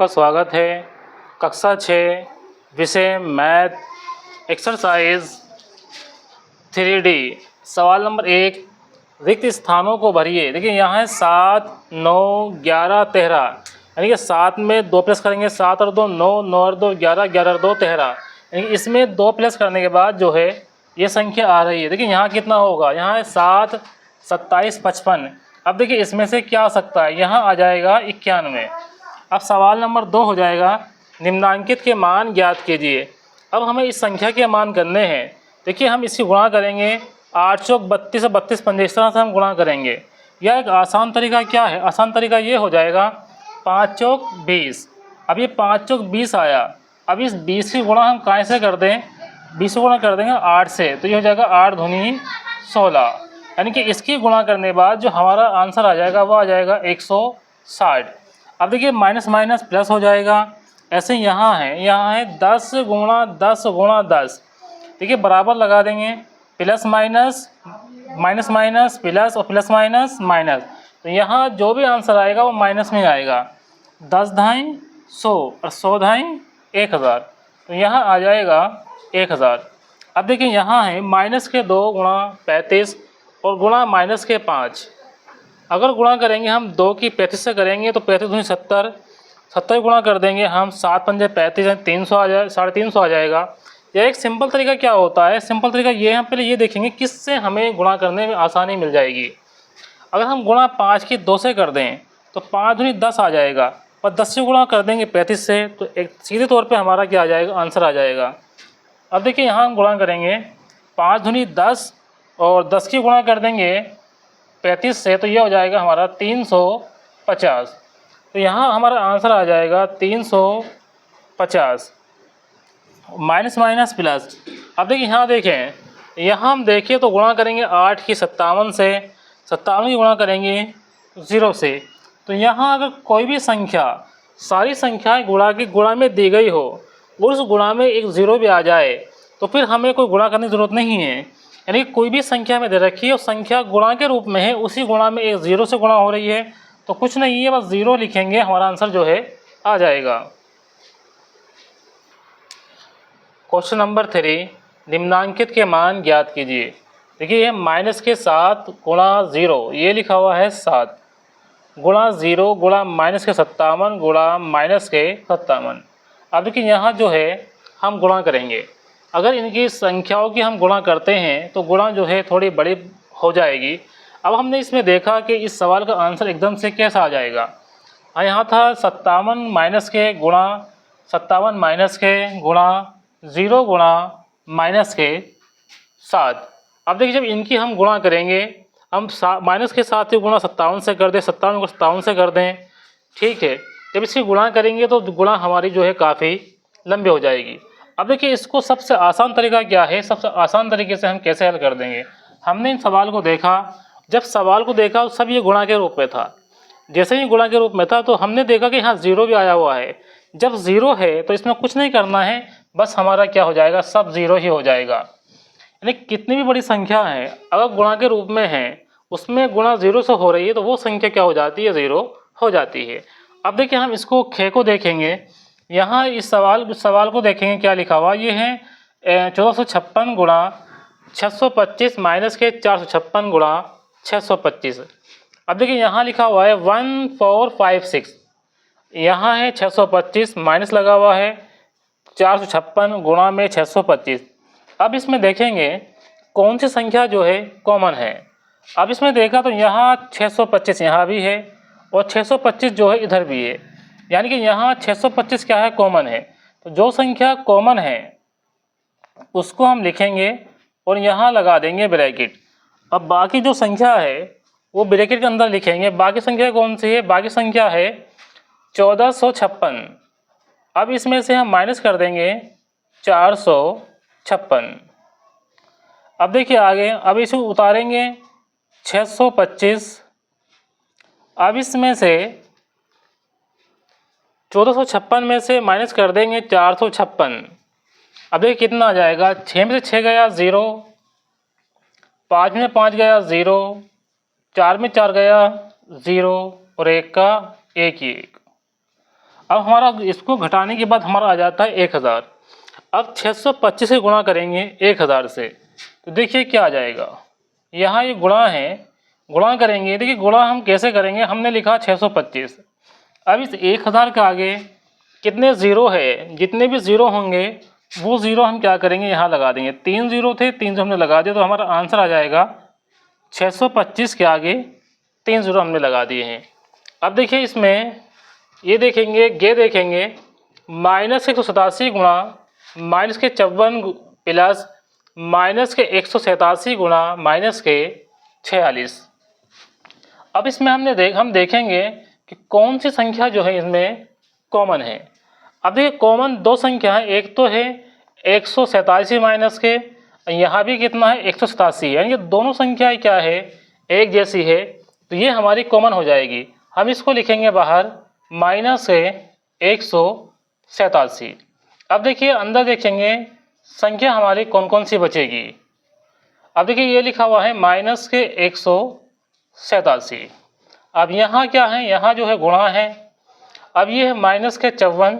आपका स्वागत है। कक्षा 6 विषय मैथ एक्सरसाइज 3D सवाल नंबर 1, रिक्त स्थानों को भरिए। देखिए यहाँ है 7, 9, 11, 13, यानी कि 7 में 2 प्लस करेंगे, 7 और 2 9, 9 और 2 11, 11 और 2 13, यानी कि इसमें 2 प्लस करने के बाद जो है ये संख्या आ रही है। देखिए यहाँ कितना होगा, यहाँ है 7, 27, 55। अब देखिए इसमें से क्या आ सकता है, यहाँ आ जाएगा 91। अब सवाल नंबर 2 हो जाएगा, निम्नांकित के मान ज्ञात कीजिए। अब हमें इस संख्या के मान करने हैं। देखिए हम इसकी गुणा करेंगे, 8 चौक 32 और 32 पंजे, इस तरह से हम गुणा करेंगे। यह एक आसान तरीका क्या है, आसान तरीका ये हो जाएगा 5 चौक 20। अब ये 5 चौक 20 आया। अब इस 20 की गुणा हम कहाँ से कर दें, 20 को गुणा कर देंगे 8 से, तो ये हो जाएगा 8 दूनी 16, यानी कि इसकी गुणा करने के बाद जो हमारा आंसर आ जाएगा वो आ जाएगा 160। अब देखिए माइनस माइनस प्लस हो जाएगा। ऐसे यहाँ है 10 गुणा 10 गुणा 10। देखिए बराबर लगा देंगे, plus minus minus minus plus और प्लस माइनस माइनस, तो यहाँ जो भी आंसर आएगा वो माइनस में आएगा। 10 ढाई 100 और 100 ढाई 1000, तो यहाँ आ जाएगा 1000। अब देखिए यहाँ है माइनस के 2 गुणा 35 और गुणा माइनस के 5। अगर गुणा करेंगे हम 2 की 35 से करेंगे तो 35 दूनी 70, 70 गुणा कर देंगे हम 7 पंजे 35, 300 आ जाए, 350 आ जाएगा। यह एक सिंपल तरीका क्या होता है, सिंपल तरीका ये है, हम पहले ये देखेंगे किससे हमें गुणा करने में आसानी मिल जाएगी। अगर हम गुणा 5 की 2 से कर दें तो 5 दूनी 10 आ जाएगा, और 10 से गुणा कर देंगे 35 से, तो एक सीधे तौर पर हमारा क्या आ जाएगा, आंसर आ जाएगा। अब देखिए यहाँ हम गुणा करेंगे 5 दूनी 10 और 10 की गुणा कर देंगे 35 से, तो यह हो जाएगा हमारा 350। तो यहाँ हमारा आंसर आ जाएगा 350। Minus minus plus. अब देखिए यहाँ देखें, यहाँ हम देखें तो गुणा करेंगे 8 की 57 से, 57 की गुणा करेंगे 0 से। तो यहाँ अगर कोई भी संख्या, सारी संख्याएं गुणा में दी गई हो और उस गुणा में एक 0 भी आ जाए तो फिर हमें कोई गुणा करने की ज़रूरत नहीं है। यानी कि कोई भी संख्या में दे रखी है और संख्या गुणा के रूप में है, उसी गुणा में एक 0 से गुणा हो रही है, तो कुछ नहीं है, बस 0 लिखेंगे, हमारा आंसर जो है आ जाएगा। क्वेश्चन नंबर 3, निम्नांकित के मान ज्ञात कीजिए। देखिए माइनस के 7 गुणा 0, ये लिखा हुआ है 7, गुणा 0 गुणा माइनस के 57 गुणा माइनस के 57। अब देखिए यहाँ जो है हम गुणा करेंगे, अगर इनकी संख्याओं की हम गुणा करते हैं तो गुणा जो है थोड़ी बड़ी हो जाएगी। अब हमने इसमें देखा कि इस सवाल का आंसर एकदम से कैसा आ जाएगा। यहाँ था 57 माइनस के गुणा 57 माइनस के गुणा 0 गुणा माइनस के 7। अब देखिए जब इनकी हम गुणा करेंगे, हम माइनस के 7 की गुणा 57 से कर दें, 57 को 57 से कर दें, ठीक है। जब इसकी गुणा करेंगे तो गुणा हमारी जो है काफ़ी लंबी हो जाएगी। अब देखिए इसको सबसे आसान तरीका क्या है, सबसे आसान तरीके से हम कैसे हल कर देंगे। हमने इन सवाल को देखा, जब सवाल को देखा सब ये गुणा के रूप में था। जैसे ही गुणा के रूप में था तो हमने देखा कि यहाँ 0 भी आया हुआ है। जब 0 है तो इसमें कुछ नहीं करना है, बस हमारा क्या हो जाएगा, सब 0 ही हो जाएगा। यानी कितनी भी बड़ी संख्या है अगर गुणा के रूप में है, उसमें गुणा 0 से हो रही है, तो वो संख्या क्या हो जाती है, 0 हो जाती है। अब देखिए हम इसको खे को देखेंगे, यहाँ इस सवाल को देखेंगे क्या लिखा हुआ, ये है 1456 गुणा 625 माइनस के 456 गुणा 625। अब देखिए यहाँ लिखा हुआ है 1456, यहाँ है 625 माइनस लगा हुआ है 456 गुणा में 625। अब इसमें देखेंगे कौन सी संख्या जो है कॉमन है। अब इसमें देखा तो यहाँ 625 यहाँ भी है और 625 जो है इधर भी है, यानी कि यहाँ 625 क्या है, कॉमन है। तो जो संख्या कॉमन है उसको हम लिखेंगे और यहाँ लगा देंगे ब्रैकेट। अब बाकी जो संख्या है वो ब्रैकेट के अंदर लिखेंगे। बाकी संख्या कौन सी है, बाकी संख्या है 1456। अब इसमें से हम माइनस कर देंगे 456। अब देखिए आगे, अब इसे उतारेंगे 625। अब इसमें से 1456 में से माइनस कर देंगे 456। अब देखिए कितना आ जाएगा, 6 में से 6 गया 0, 5 में 5 गया 0, 4 में 4 गया 0 और 1 का 1 ही 1। अब हमारा इसको घटाने के बाद हमारा आ जाता है 1000। अब 625 से गुणा करेंगे 1000 से, तो देखिए क्या आ जाएगा। यहाँ ये गुणा है, गुणा करेंगे, देखिए गुणा हम कैसे करेंगे, हमने लिखा 625। अब इस 1000 के आगे कितने ज़ीरो है, जितने भी ज़ीरो होंगे वो ज़ीरो हम क्या करेंगे, यहाँ लगा देंगे। 3 ज़ीरो थे, 3 हमने लगा दिया, तो हमारा आंसर आ जाएगा 625 के आगे 3 ज़ीरो हमने लगा दिए हैं। अब देखिए इसमें ये देखेंगे, ये देखेंगे -187 गुणा -54 प्लस -187 गुणा -46। अब इसमें हम देखेंगे कि कौन सी संख्या जो है इसमें कॉमन है। अब देखिए कॉमन दो संख्या है, एक तो है 187 माइनस के, यहाँ भी कितना है 187 है, यानी कि दोनों संख्याएं क्या है, एक जैसी है, तो ये हमारी कॉमन हो जाएगी। हम इसको लिखेंगे बाहर -187। अब देखिए अंदर देखेंगे संख्या हमारी कौन कौन सी बचेगी। अब देखिए ये लिखा हुआ है -187। अब यहाँ क्या है, यहाँ जो है गुणा है। अब ये है -54।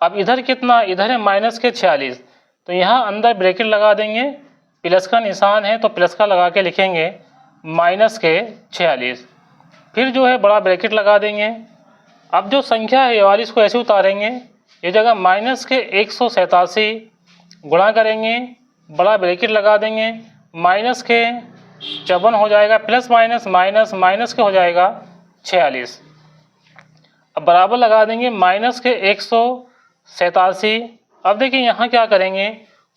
अब इधर कितना, इधर है -46, तो यहाँ अंदर ब्रैकेट लगा देंगे, प्लस का निशान है तो प्लस का लगा के लिखेंगे -46। फिर जो है बड़ा ब्रैकेट लगा देंगे। अब जो संख्या है ये वाली इसको ऐसे उतारेंगे, ये जगह -187 गुणा करेंगे, बड़ा ब्रैकेट लगा देंगे, -54 हो जाएगा, प्लस माइनस माइनस माइनस के हो जाएगा 46। अब बराबर लगा देंगे -187। अब देखिए यहाँ क्या करेंगे,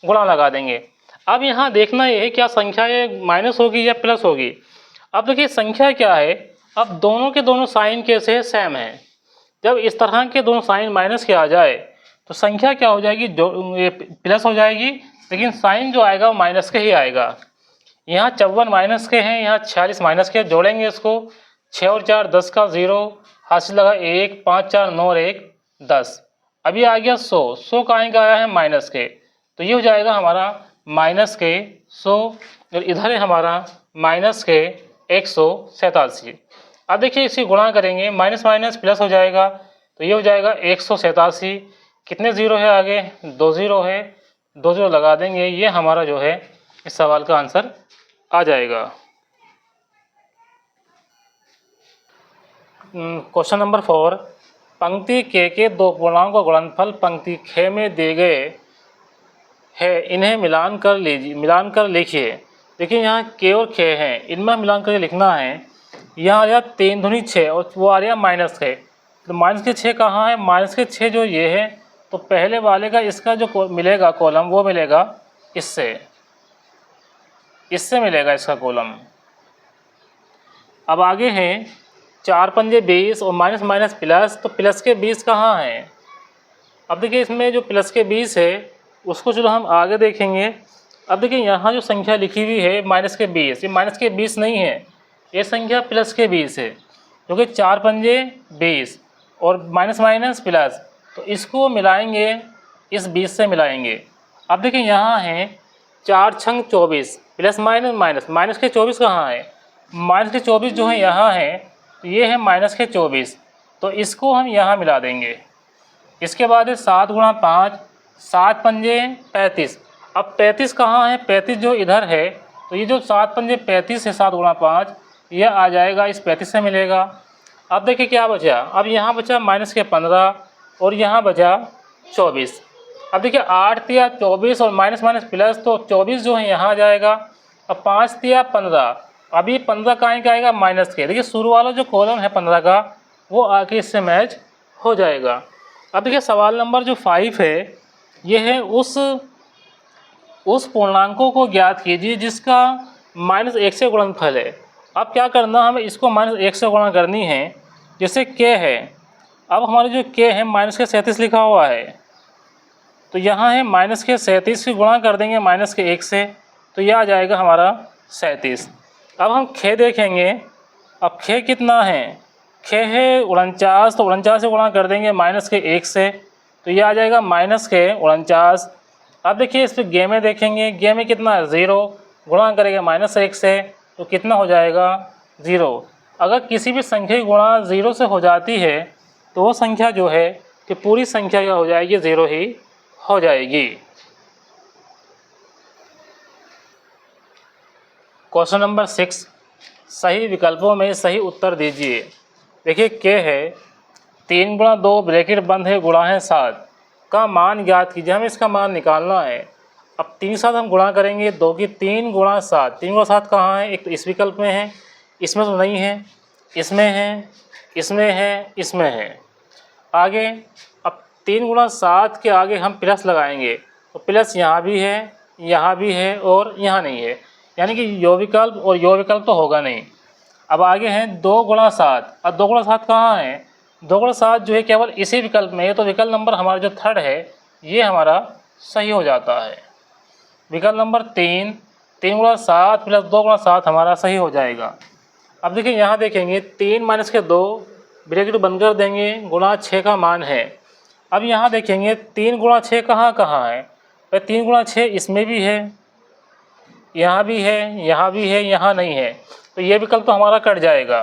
गुणा लगा देंगे। अब यहाँ देखना ये है क्या संख्या ये माइनस होगी या प्लस होगी। अब देखिए संख्या क्या है, अब दोनों के दोनों साइन कैसे सेम है। जब इस तरह के दोनों साइन माइनस के आ जाए तो संख्या क्या हो जाएगी, जो ये प्लस हो जाएगी, लेकिन साइन जो आएगा वो माइनस के ही आएगा। यहाँ 54 माइनस के हैं, यहाँ 46 माइनस के, जोड़ेंगे इसको, 6 और 4 10 का 0, हासिल लगा 1, 5 4 9 और 1 10। अभी आ गया 100 का आया है माइनस के, तो ये हो जाएगा हमारा -100, और इधर है हमारा -187। अब देखिए इसी गुणा करेंगे, माइनस माइनस प्लस हो जाएगा, तो ये हो जाएगा 187। कितने ज़ीरो है आगे, 2 ज़ीरो है, 2 ज़ीरो लगा देंगे, ये हमारा जो है इस सवाल का आंसर आ जाएगा। क्वेश्चन नंबर 4, पंक्ति के दो पूर्णांकों का गुणनफल पंक्ति ख में दिए गए है, इन्हें मिलान कर लिखिए। देखिए यहाँ के और ख हैं, इनमें मिलान करके लिखना है। यहाँ आ गया 3 दूनी 6 और वो आ रहा -6, तो -6 कहाँ है, -6 जो ये है, तो पहले वाले का इसका जो मिलेगा कॉलम वो मिलेगा इससे मिलेगा इसका कॉलम। अब आगे हैं 4 पंजे 20 और माइनस माइनस प्लस, तो प्लस के 20 कहाँ हैं। अब देखिए इसमें जो प्लस के 20 है उसको चलो हम आगे देखेंगे। अब देखिए यहाँ जो संख्या लिखी हुई है -20, ये -20 नहीं है, ये संख्या प्लस के 20 है, क्योंकि 4 पंजे 20 और माइनस माइनस प्लस, तो इसको मिलाएंगे, इस 20 से मिलाएंगे। अब देखिए यहाँ है 4 छंग 24, प्लस माइनस माइनस, माइनस के 24 कहाँ है, माइनस के 24 जो है यहाँ है, तो ये है -24, तो इसको हम यहाँ मिला देंगे। इसके बाद है 7 गुणा 5, 7 पंजे 35। अब 35 कहाँ है, 35 जो इधर है, तो ये जो 7 पंजे 35 है, 7 गुणा 5, यह आ जाएगा, इस 35 से मिलेगा। अब देखिए क्या बचा, अब यहाँ बचा -15 और यहाँ बचा 24। अब देखिए 8 तिया 24 और माइनस माइनस प्लस, तो 24 जो है यहाँ आ जाएगा। अब 5 तिया 15, अभी 15 कहाँ का आएगा, माइनस के। देखिए शुरू वाला जो कॉलम है 15 का वो आके इससे मैच हो जाएगा। अब देखिए सवाल नंबर जो 5 है, ये है उस पूर्णांकों को ज्ञात कीजिए जिसका -1 से गुणनफल है। अब क्या करना, हमें इसको -1 से गुणा करनी है। जैसे k है, अब हमारे जो k है -37 लिखा हुआ है, तो यहाँ है -37 की गुणा कर देंगे -1 से, तो यह आ जाएगा हमारा 37। अब हम ख देखेंगे, अब ख कितना है, ख है 49, तो 49 से गुणा कर देंगे -1 से, तो यह आ जाएगा -49। अब देखिए इस पर गे में देखेंगे, गे में कितना है 0, गुणा करेंगे -1 से, तो कितना हो जाएगा 0। अगर किसी भी संख्या की गुणा 0 से हो जाती है तो वो संख्या जो है कि पूरी संख्या क्या हो जाएगी, 0 ही हो जाएगी। क्वेश्चन नंबर 6, सही विकल्पों में सही उत्तर दीजिए। देखिए के है 3 गुणा 2 ब्रैकेट बंद है गुणा है 7 का मान ज्ञात कीजिए। हमें इसका मान निकालना है। अब 3 के साथ हम गुणा करेंगे, 2 की 3 गुणा 7, 3 गुणा 7 कहाँ है, एक तो इस विकल्प में है, इसमें तो नहीं है, इसमें है, इसमें है, इसमें है। आगे अब 3 गुणा 7 के आगे हम प्लस लगाएंगे, तो प्लस यहाँ भी है, यहाँ भी है और यहाँ नहीं है, यानी कि यो विकल्प और यो विकल्प तो होगा नहीं। अब आगे हैं 2 गुणा 7। अब 2 गुणा 7 कहाँ है, 2 गुणा 7 जो है केवल इसी विकल्प में है, तो विकल्प नंबर हमारा जो थर्ड है ये हमारा सही हो जाता है। विकल्प नंबर 3, 3 गुणा 7 प्लस 2 गुणा 7 हमारा सही हो जाएगा। अब देखिए यहाँ देखेंगे 3 माइनस के 2 ब्रैकेट बंद कर देंगे, गुणा 6 का मान है। अब यहाँ देखेंगे 3 गुणा 6 कहाँ कहाँ है, 3 गुणा 6 इसमें भी है, यहाँ भी है, यहाँ भी है, यहाँ नहीं है, तो ये विकल्प तो हमारा कट जाएगा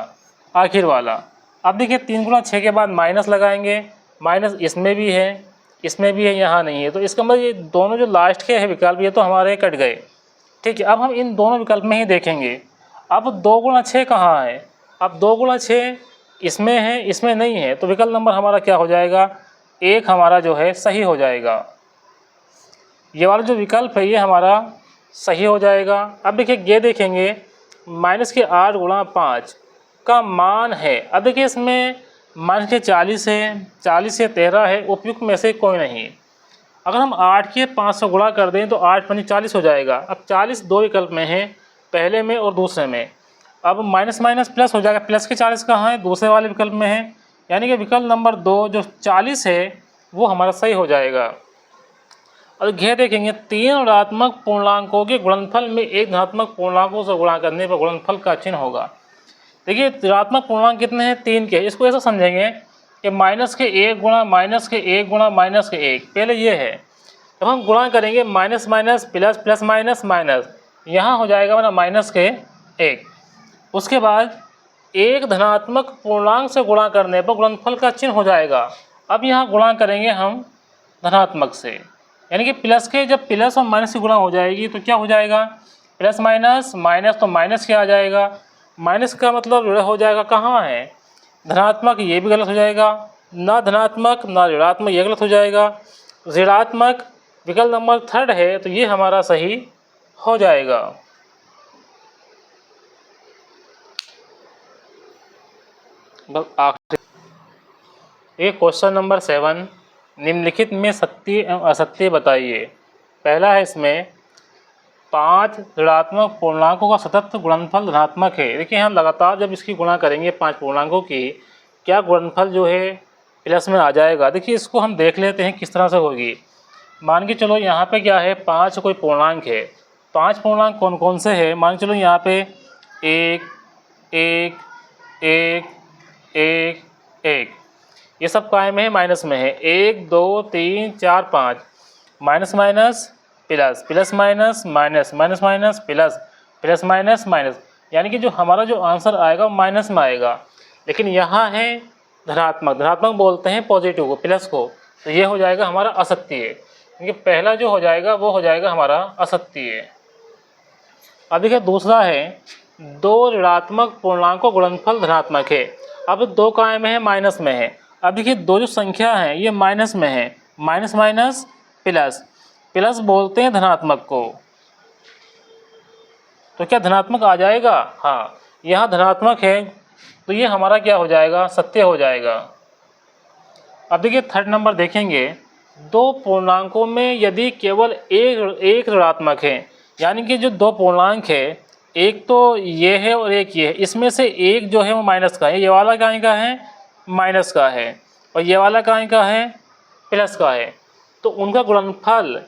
आखिर वाला। अब देखिए 3 गुणा 6 के बाद माइनस लगाएंगे, माइनस इसमें भी है, इसमें भी है, यहाँ नहीं है, तो इसका मतलब ये दोनों जो लास्ट के हैं विकल्प ये तो हमारे कट गए। ठीक है, अब हम इन दोनों विकल्प में ही देखेंगे। अब 2 गुणा 6 कहाँ है, अब 2 गुणा 6 इसमें है, इसमें नहीं है, तो विकल्प नंबर हमारा क्या हो जाएगा, 1 हमारा जो है सही हो जाएगा। ये वाला जो विकल्प है ये हमारा सही हो जाएगा। अब देखिए ये देखेंगे माइनस के 8 गुणा 5 का मान है। अब देखिए इसमें माइनस के 40 है, 40 से 13 है, उपयुक्त में से कोई नहीं। अगर हम 8 के 5 से गुणा कर दें तो 8 पंजे 40 हो जाएगा। अब 40 दो विकल्प में है, पहले में और दूसरे में। अब माइनस माइनस प्लस हो जाएगा, प्लस के 40 कहाँ है, दूसरे वाले विकल्प में है, यानी कि विकल्प नंबर 2 जो 40 है वो हमारा सही हो जाएगा। और घेर देखेंगे 3 ऋणात्मक पूर्णांकों के गुणनफल में एक धनात्मक पूर्णांकों से गुणा करने पर गुणनफल का चिन्ह होगा। देखिए ऋणात्मक पूर्णांक कितने हैं, 3 के। इसको ऐसा समझेंगे कि माइनस के 1 गुणा माइनस के 1 गुणा माइनस के 1, पहले ये है। जब हम गुणा करेंगे minus minus plus plus minus minus, यहाँ हो जाएगा मतलब माइनस के 1। उसके बाद एक धनात्मक पूर्णांक से गुणा करने पर गुणनफल का चिन्ह हो जाएगा। अब यहाँ गुणा करेंगे हम धनात्मक से, यानी कि प्लस के जब प्लस और माइनस की गुणा हो जाएगी तो क्या हो जाएगा, प्लस माइनस माइनस, तो माइनस क्या आ जाएगा, माइनस का मतलब हो जाएगा कहाँ है, धनात्मक, ये भी गलत हो जाएगा, ना धनात्मक ना ऋणात्मक, ये गलत हो जाएगा। ऋणात्मक विकल्प नंबर 3 है, तो ये हमारा सही हो जाएगा। बस आखिरी एक क्वेश्चन नंबर 7, निम्नलिखित में सत्य एवं असत्य बताइए। पहला है इसमें 5 ऋणात्मक पूर्णांकों का सतत गुणनफल धनात्मक है। देखिए हम लगातार जब इसकी गुणा करेंगे 5 पूर्णांकों की, क्या गुणनफल जो है प्लस में आ जाएगा। देखिए इसको हम देख लेते हैं किस तरह से होगी। मान के चलो यहाँ पे क्या है, 5 कोई पूर्णांक है। 5 पूर्णांक कौन कौन से हैं, मान के चलो यहाँ पे 1 1 1 1 1, ये सब काय में है, माइनस में है। 1 2 3 4 5, minus minus plus, plus minus minus, minus minus plus, plus minus minus, यानी कि जो हमारा जो आंसर आएगा वो माइनस में आएगा। लेकिन यहाँ है धनात्मक, धनात्मक बोलते हैं पॉजिटिव को, प्लस को, तो ये हो जाएगा हमारा असत्य, क्योंकि पहला जो हो जाएगा वो हो जाएगा हमारा असत्य। अब देखिए दूसरा है 2 ऋणात्मक पूर्णांकों गुणनफल धनात्मक है। अब 2 काय में है, माइनस में है। अब देखिए 2 जो संख्या है ये माइनस में है, माइनस माइनस प्लस, प्लस बोलते हैं धनात्मक को, तो क्या धनात्मक आ जाएगा, हाँ यहाँ धनात्मक है, तो ये हमारा क्या हो जाएगा, सत्य हो जाएगा। अब देखिए 3rd नंबर देखेंगे, 2 पूर्णांकों में यदि केवल एक ऋणात्मक है, यानी कि जो 2 पूर्णांक है, एक तो ये है और एक ये है, इसमें से एक जो है वो माइनस का है, ये वाला काय का है, माइनस का है, और ये वाला काय का है, प्लस का है, तो उनका गुणनफल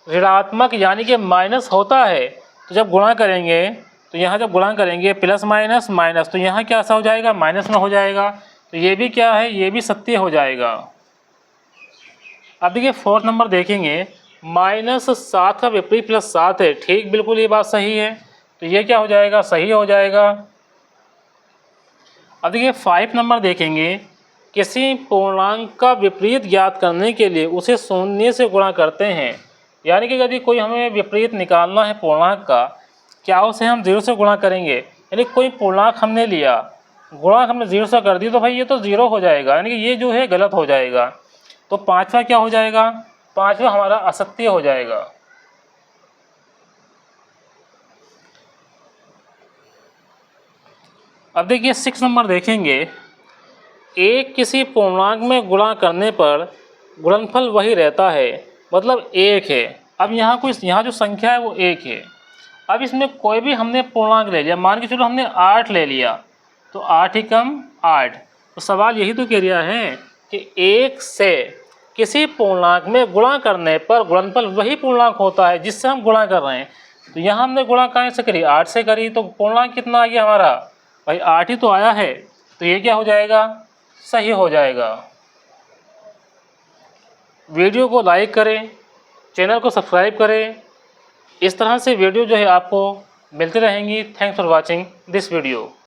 ऋणात्मक यानी कि माइनस होता है। तो जब गुणा करेंगे तो यहाँ जब गुणा करेंगे प्लस माइनस माइनस, तो यहाँ क्या सा हो जाएगा, माइनस में हो जाएगा, तो ये भी क्या है, ये भी सत्य हो जाएगा। अब देखिए 4th नंबर देखेंगे, -7 का विपरीत +7 है, ठीक बिल्कुल ये बात सही है, तो ये क्या हो जाएगा, सही हो जाएगा। अब देखिए 5 नंबर देखेंगे, किसी पूर्णांक का विपरीत ज्ञात करने के लिए उसे शून्य से गुणा करते हैं। यानी कि यदि कोई हमें विपरीत निकालना है पूर्णांक का, क्या उसे हम 0 से गुणा करेंगे। यानी कोई पूर्णांक हमने लिया, गुणा हमने 0 से कर दी, तो भाई ये तो 0 हो जाएगा, यानी कि ये जो है गलत हो जाएगा। तो पाँचवा क्या हो जाएगा, पाँचवा हमारा असत्य हो जाएगा। अब देखिए 6 नंबर देखेंगे, एक किसी पूर्णांक में गुणा करने पर गुणनफल वही रहता है, मतलब 1 है। अब यहाँ जो संख्या है वो 1 है। अब इसमें कोई भी हमने पूर्णांक ले लिया, मान के चलो हमने 8 ले लिया, तो 8 ही कम 8। तो सवाल यही तो कह रहा है कि 1 से किसी पूर्णांक में गुणा करने पर गुणनफल वही पूर्णांक होता है जिससे हम गुणा कर रहे हैं। तो यहाँ हमने गुणा कहाँ से करी, 8 से करी, तो पूर्णांक कितना आ गया हमारा, भाई 8 ही तो आया है। तो ये क्या हो जाएगा, सही हो जाएगा। वीडियो को लाइक करें, चैनल को सब्सक्राइब करें। इस तरह से वीडियो जो है आपको मिलती रहेंगी। Thanks for watching this video.